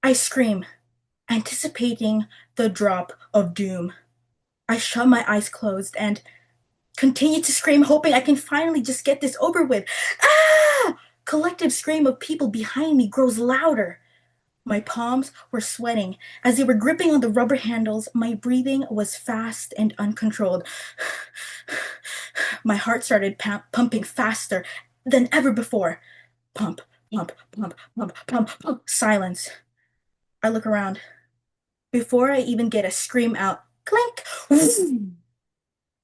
I scream, anticipating the drop of doom. I shut my eyes closed and continue to scream, hoping I can finally just get this over with. Ah! Collective scream of people behind me grows louder. My palms were sweating as they were gripping on the rubber handles. My breathing was fast and uncontrolled. My heart started pumping faster than ever before. Pump, pump, pump, pump, pump, pump. Silence. I look around. Before I even get a scream out, clink!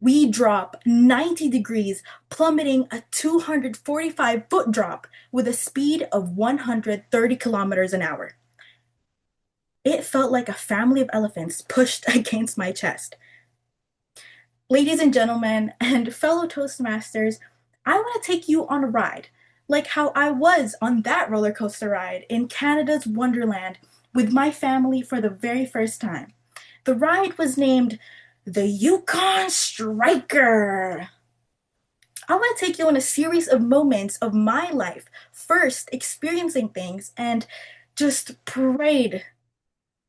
We drop 90 degrees, plummeting a 245-foot drop with a speed of 130 kilometers an hour. It felt like a family of elephants pushed against my chest. Ladies and gentlemen, and fellow Toastmasters, I want to take you on a ride, like how I was on that roller coaster ride in Canada's Wonderland with my family for the very first time. The ride was named the Yukon Striker. I want to take you on a series of moments of my life, first experiencing things and just prayed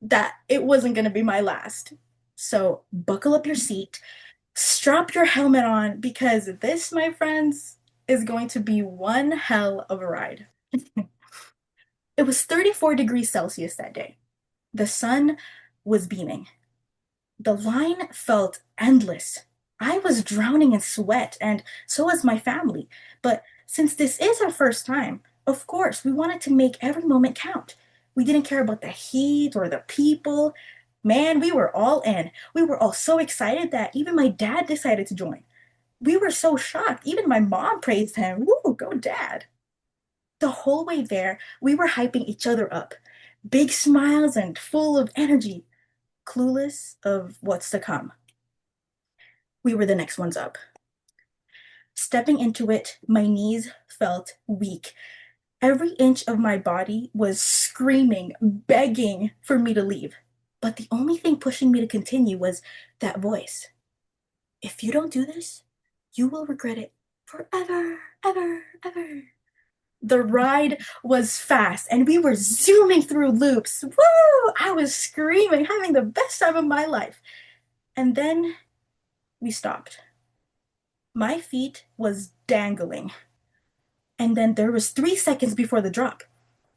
that it wasn't going to be my last. So buckle up your seat, strap your helmet on, because this, my friends, is going to be one hell of a ride. It was 34 degrees Celsius that day. The sun was beaming. The line felt endless. I was drowning in sweat, and so was my family. But since this is our first time, of course, we wanted to make every moment count. We didn't care about the heat or the people. Man, we were all in. We were all so excited that even my dad decided to join. We were so shocked. Even my mom praised him. Woo, go dad. The whole way there, we were hyping each other up. Big smiles and full of energy, clueless of what's to come. We were the next ones up. Stepping into it, my knees felt weak. Every inch of my body was screaming, begging for me to leave. But the only thing pushing me to continue was that voice. If you don't do this, you will regret it forever, ever, ever. The ride was fast and we were zooming through loops. Woo! I was screaming, having the best time of my life. And then we stopped. My feet was dangling. And then there was 3 seconds before the drop.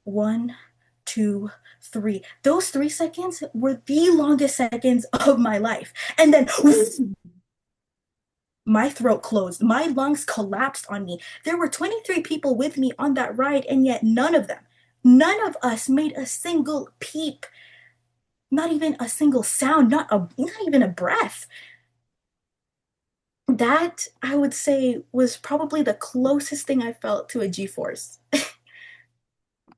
One, two, three. Those 3 seconds were the longest seconds of my life. And then my throat closed. My lungs collapsed on me. There were 23 people with me on that ride, and yet none of us made a single peep, not even a single sound, not even a breath. That, I would say, was probably the closest thing I felt to a G-force.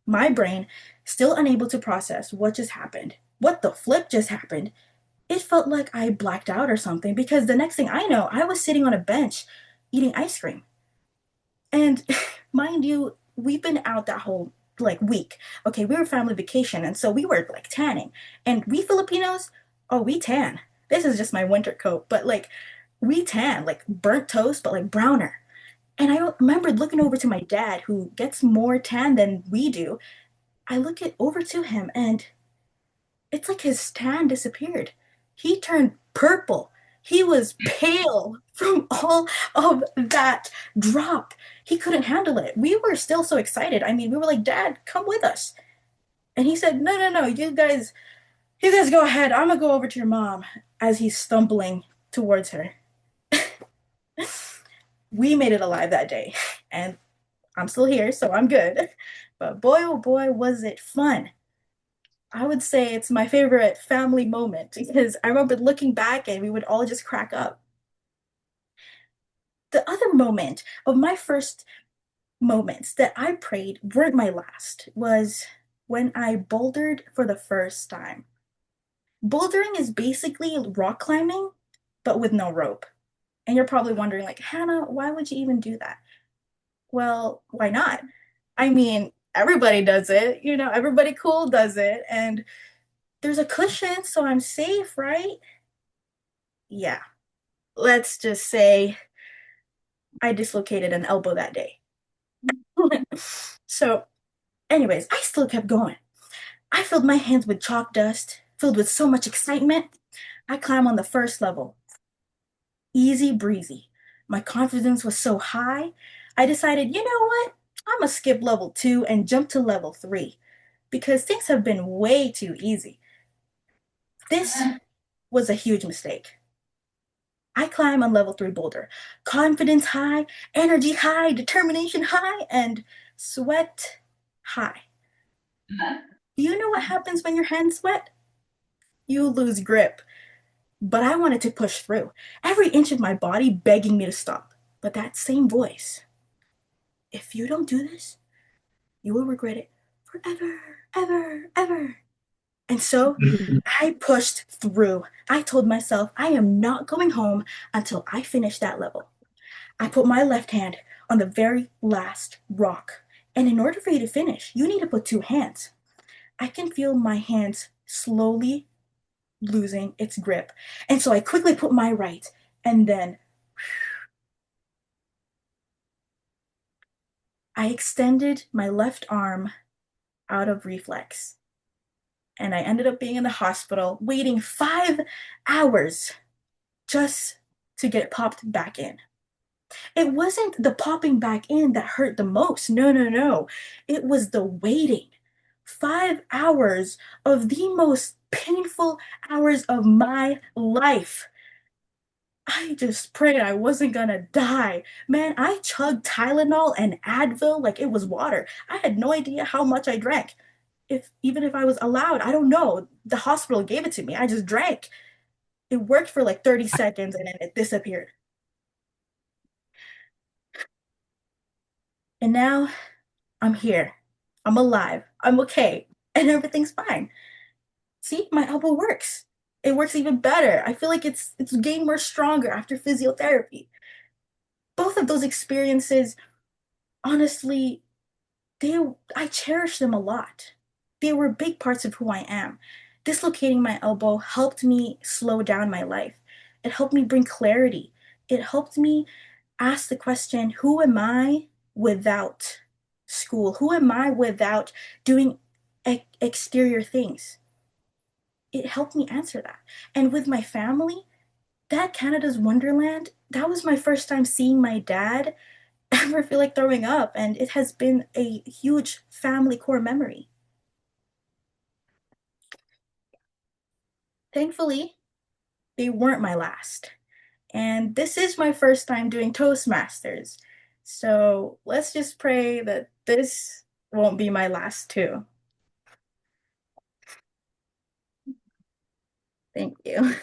My brain, still unable to process what just happened, what the flip just happened, it felt like I blacked out or something because the next thing I know, I was sitting on a bench eating ice cream. And mind you, we've been out that whole like week. Okay, we were family vacation, and so we were like tanning. And we Filipinos, oh, we tan. This is just my winter coat, but like we tan, like burnt toast, but like browner. And I remembered looking over to my dad, who gets more tan than we do. I look it over to him, and it's like his tan disappeared. He turned purple. He was pale from all of that drop. He couldn't handle it. We were still so excited. I mean, we were like, Dad, come with us. And he said, No, no, no, you guys go ahead. I'm gonna go over to your mom as he's stumbling towards her. We made it alive that day. And I'm still here, so I'm good. But boy, oh boy, was it fun. I would say it's my favorite family moment because I remember looking back and we would all just crack up. The other moment of my first moments that I prayed weren't my last was when I bouldered for the first time. Bouldering is basically rock climbing, but with no rope. And you're probably wondering, like, Hannah, why would you even do that? Well, why not? I mean, everybody does it, everybody cool does it, and there's a cushion, so I'm safe, right? Yeah, let's just say I dislocated an elbow that day. So, anyways, I still kept going. I filled my hands with chalk dust, filled with so much excitement. I climb on the first level. Easy breezy. My confidence was so high, I decided, you know what? I'm gonna skip level 2 and jump to level 3 because things have been way too easy. This was a huge mistake. I climb on level 3 boulder. Confidence high, energy high, determination high, and sweat high. Do you know what happens when your hands sweat? You lose grip. But I wanted to push through, every inch of my body begging me to stop. But that same voice, if you don't do this, you will regret it forever, ever, ever. And so I pushed through. I told myself I am not going home until I finish that level. I put my left hand on the very last rock. And in order for you to finish, you need to put two hands. I can feel my hands slowly losing its grip. And so I quickly put my right, and then I extended my left arm out of reflex. And I ended up being in the hospital waiting 5 hours just to get popped back in. It wasn't the popping back in that hurt the most. No, no, no. It was the waiting. 5 hours of the most painful hours of my life. I just prayed I wasn't gonna die. Man, I chugged Tylenol and Advil like it was water. I had no idea how much I drank. If even if I was allowed, I don't know. The hospital gave it to me. I just drank. It worked for like 30 seconds and then it disappeared. And now I'm here. I'm alive. I'm okay. And everything's fine. See, my elbow works. It works even better. I feel like it's getting more stronger after physiotherapy. Both of those experiences, honestly, they I cherish them a lot. They were big parts of who I am. Dislocating my elbow helped me slow down my life. It helped me bring clarity. It helped me ask the question, who am I without school? Who am I without doing exterior things? It helped me answer that. And with my family, that Canada's Wonderland, that was my first time seeing my dad ever feel like throwing up, and it has been a huge family core memory. Thankfully, they weren't my last. And this is my first time doing Toastmasters. So let's just pray that this won't be my last too. Thank you.